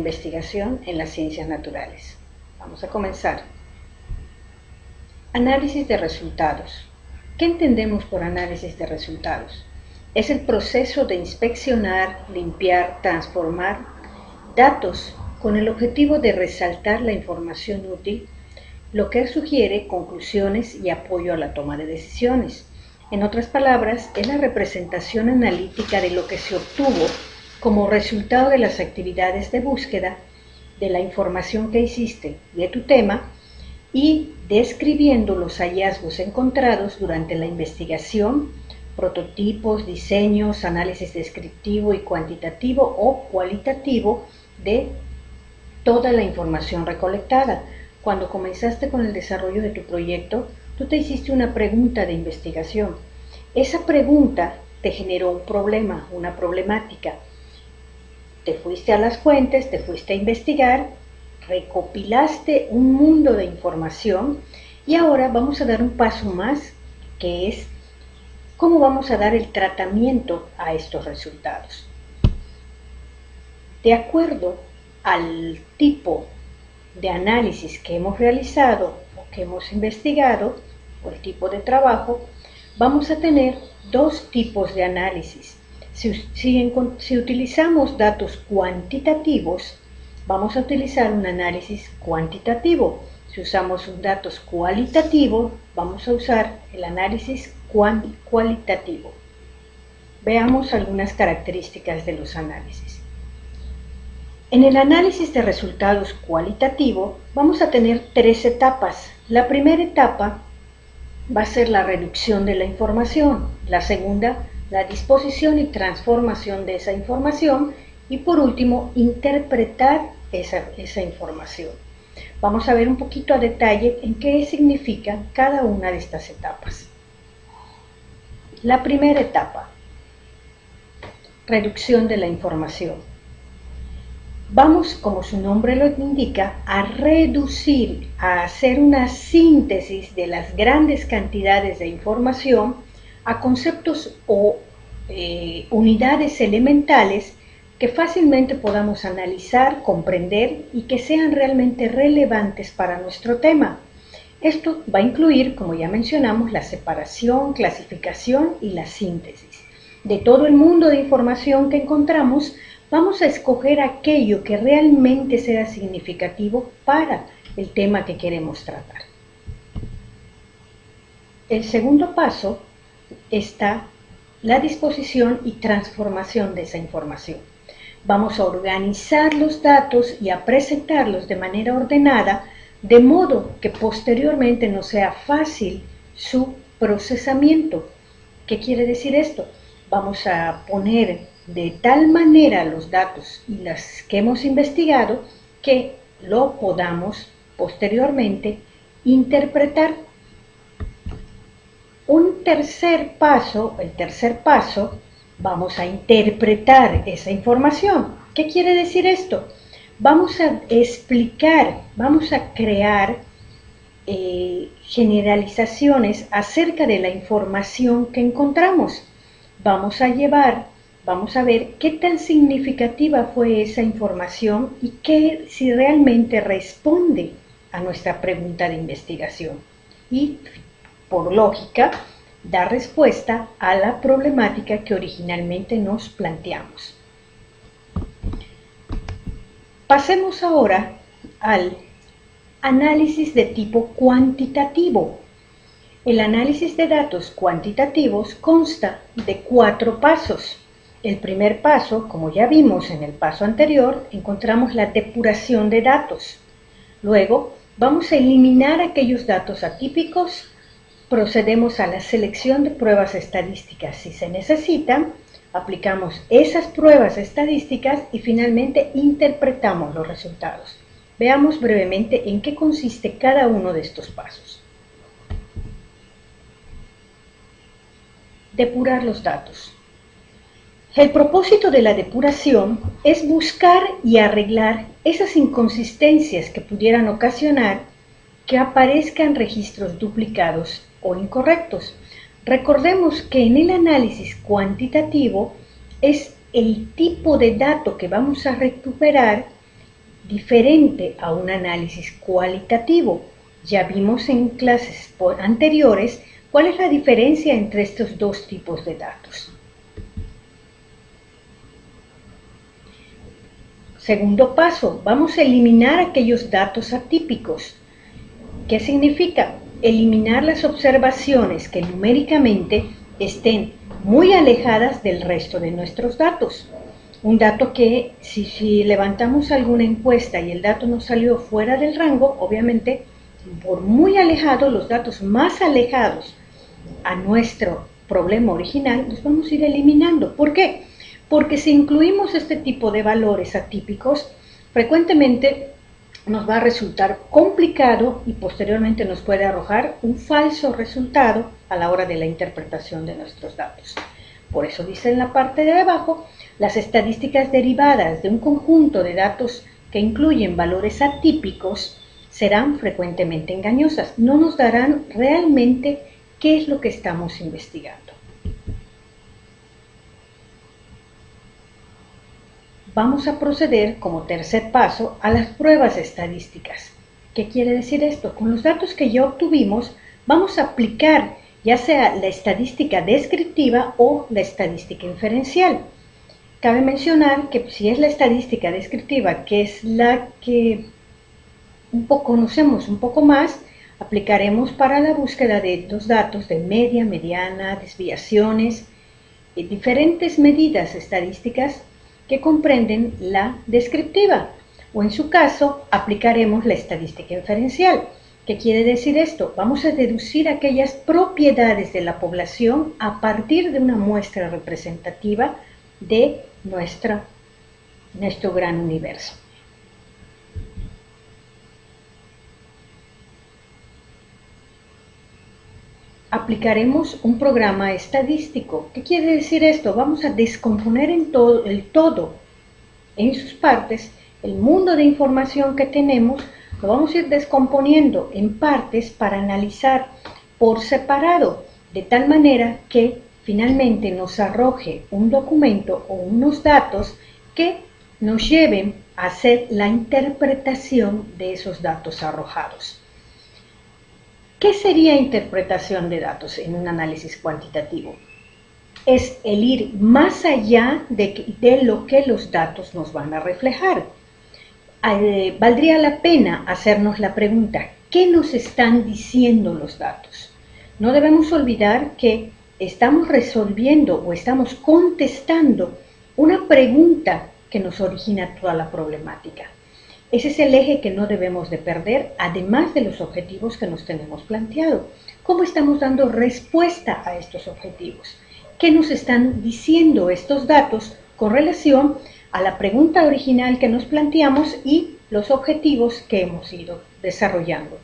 investigación en las ciencias naturales. Vamos a comenzar. Análisis de resultados. ¿Qué entendemos por análisis de resultados? Es el proceso de inspeccionar, limpiar, transformar datos con el objetivo de resaltar la información útil, lo que sugiere conclusiones y apoyo a la toma de decisiones. En otras palabras, es la representación analítica de lo que se obtuvo como resultado de las actividades de búsqueda de la información que hiciste de tu tema y describiendo los hallazgos encontrados durante la investigación, prototipos, diseños, análisis descriptivo y cuantitativo o cualitativo de toda la información recolectada. Cuando comenzaste con el desarrollo de tu proyecto, tú te hiciste una pregunta de investigación. Esa pregunta te generó un problema, una problemática. Te fuiste a las fuentes, te fuiste a investigar, recopilaste un mundo de información y ahora vamos a dar un paso más, que es cómo vamos a dar el tratamiento a estos resultados. De acuerdo al tipo de análisis que hemos realizado o que hemos investigado, o el tipo de trabajo, vamos a tener dos tipos de análisis. Si utilizamos datos cuantitativos, vamos a utilizar un análisis cuantitativo. Si usamos datos cualitativos, vamos a usar el análisis cualitativo. Veamos algunas características de los análisis. En el análisis de resultados cualitativo vamos a tener tres etapas. La primera etapa va a ser la reducción de la información, la segunda, la disposición y transformación de esa información y por último, interpretar esa información. Vamos a ver un poquito a detalle en qué significa cada una de estas etapas. La primera etapa, reducción de la información. Vamos, como su nombre lo indica, a reducir, a hacer una síntesis de las grandes cantidades de información a conceptos o unidades elementales que fácilmente podamos analizar, comprender y que sean realmente relevantes para nuestro tema. Esto va a incluir, como ya mencionamos, la separación, clasificación y la síntesis. De todo el mundo de información que encontramos, vamos a escoger aquello que realmente sea significativo para el tema que queremos tratar. El segundo paso está la disposición y transformación de esa información. Vamos a organizar los datos y a presentarlos de manera ordenada, de modo que posteriormente nos sea fácil su procesamiento. ¿Qué quiere decir esto? Vamos a poner de tal manera los datos y las que hemos investigado que lo podamos posteriormente interpretar. Un tercer paso, el tercer paso, vamos a interpretar esa información. ¿Qué quiere decir esto? Vamos a explicar, vamos a crear generalizaciones acerca de la información que encontramos. Vamos a ver qué tan significativa fue esa información y si realmente responde a nuestra pregunta de investigación. Y, por lógica, da respuesta a la problemática que originalmente nos planteamos. Pasemos ahora al análisis de tipo cuantitativo. El análisis de datos cuantitativos consta de 4 pasos. El primer paso, como ya vimos en el paso anterior, encontramos la depuración de datos. Luego, vamos a eliminar aquellos datos atípicos. Procedemos a la selección de pruebas estadísticas si se necesitan, aplicamos esas pruebas estadísticas y finalmente interpretamos los resultados. Veamos brevemente en qué consiste cada uno de estos pasos. Depurar los datos. El propósito de la depuración es buscar y arreglar esas inconsistencias que pudieran ocasionar que aparezcan registros duplicados o incorrectos. Recordemos que en el análisis cuantitativo es el tipo de dato que vamos a recuperar diferente a un análisis cualitativo. Ya vimos en clases anteriores cuál es la diferencia entre estos dos tipos de datos. Segundo paso, vamos a eliminar aquellos datos atípicos. ¿Qué significa? Eliminar las observaciones que numéricamente estén muy alejadas del resto de nuestros datos. Un dato que si levantamos alguna encuesta y el dato nos salió fuera del rango, obviamente por muy alejado, los datos más alejados a nuestro problema original, los vamos a ir eliminando. ¿Por qué? Porque si incluimos este tipo de valores atípicos, frecuentemente nos va a resultar complicado y posteriormente nos puede arrojar un falso resultado a la hora de la interpretación de nuestros datos. Por eso dice en la parte de abajo, las estadísticas derivadas de un conjunto de datos que incluyen valores atípicos serán frecuentemente engañosas, no nos darán realmente qué es lo que estamos investigando. Vamos a proceder como tercer paso a las pruebas estadísticas. ¿Qué quiere decir esto? Con los datos que ya obtuvimos, vamos a aplicar ya sea la estadística descriptiva o la estadística inferencial. Cabe mencionar que si es la estadística descriptiva, que es la que conocemos un poco más, aplicaremos para la búsqueda de los datos de media, mediana, desviaciones, diferentes medidas estadísticas que comprenden la descriptiva, o en su caso aplicaremos la estadística inferencial. ¿Qué quiere decir esto? Vamos a deducir aquellas propiedades de la población a partir de una muestra representativa de nuestro gran universo. Aplicaremos un programa estadístico. ¿Qué quiere decir esto? Vamos a descomponer el todo en sus partes, el mundo de información que tenemos, lo vamos a ir descomponiendo en partes para analizar por separado, de tal manera que finalmente nos arroje un documento o unos datos que nos lleven a hacer la interpretación de esos datos arrojados. ¿Qué sería interpretación de datos en un análisis cuantitativo? Es el ir más allá de lo que los datos nos van a reflejar. Valdría la pena hacernos la pregunta, ¿qué nos están diciendo los datos? No debemos olvidar que estamos resolviendo o estamos contestando una pregunta que nos origina toda la problemática. Ese es el eje que no debemos de perder, además de los objetivos que nos tenemos planteado. ¿Cómo estamos dando respuesta a estos objetivos? ¿Qué nos están diciendo estos datos con relación a la pregunta original que nos planteamos y los objetivos que hemos ido desarrollando?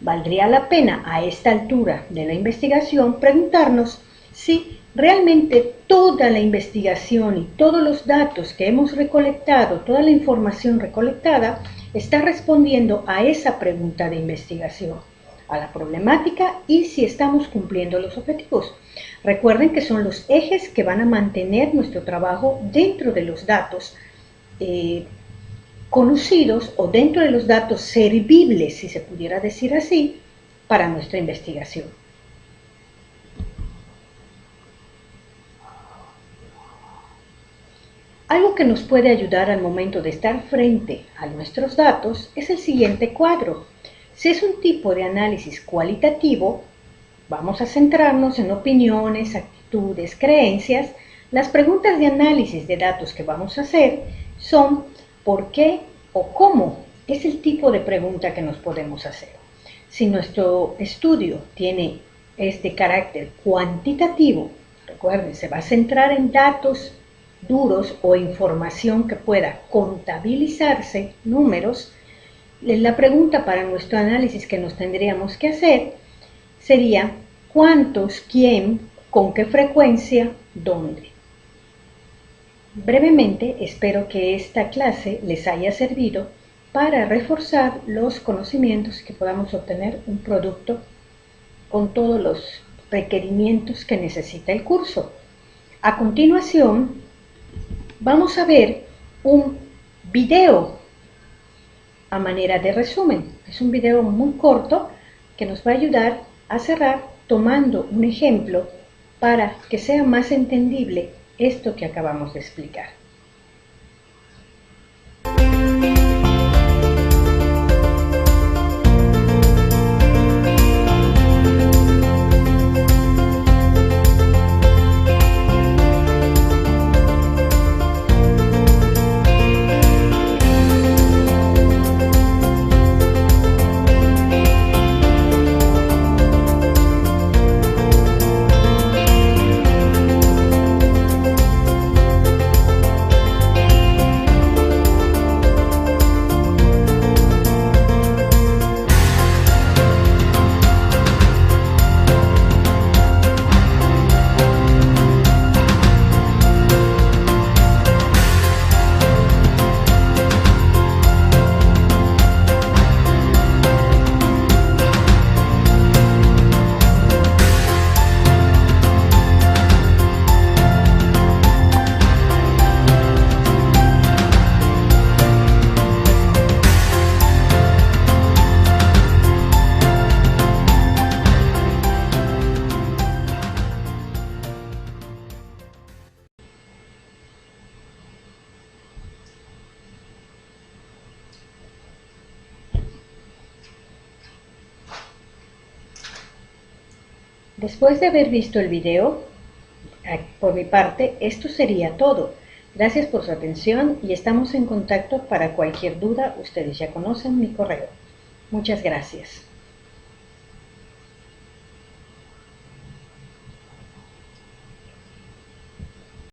Valdría la pena a esta altura de la investigación preguntarnos si realmente toda la investigación y todos los datos que hemos recolectado, toda la información recolectada, está respondiendo a esa pregunta de investigación, a la problemática y si estamos cumpliendo los objetivos. Recuerden que son los ejes que van a mantener nuestro trabajo dentro de los datos conocidos o dentro de los datos servibles, si se pudiera decir así, para nuestra investigación. Algo que nos puede ayudar al momento de estar frente a nuestros datos es el siguiente cuadro. Si es un tipo de análisis cualitativo, vamos a centrarnos en opiniones, actitudes, creencias. Las preguntas de análisis de datos que vamos a hacer son ¿por qué o cómo? Es el tipo de pregunta que nos podemos hacer. Si nuestro estudio es de carácter cuantitativo, recuerden, se va a centrar en datos duros o información que pueda contabilizarse, números, la pregunta para nuestro análisis que nos tendríamos que hacer sería ¿cuántos, quién, con qué frecuencia, dónde? Brevemente, espero que esta clase les haya servido para reforzar los conocimientos que podamos obtener un producto con todos los requerimientos que necesita el curso. A continuación, vamos a ver un video a manera de resumen. Es un video muy corto que nos va a ayudar a cerrar tomando un ejemplo para que sea más entendible esto que acabamos de explicar. Después de haber visto el video, por mi parte, esto sería todo. Gracias por su atención y estamos en contacto para cualquier duda. Ustedes ya conocen mi correo. Muchas gracias.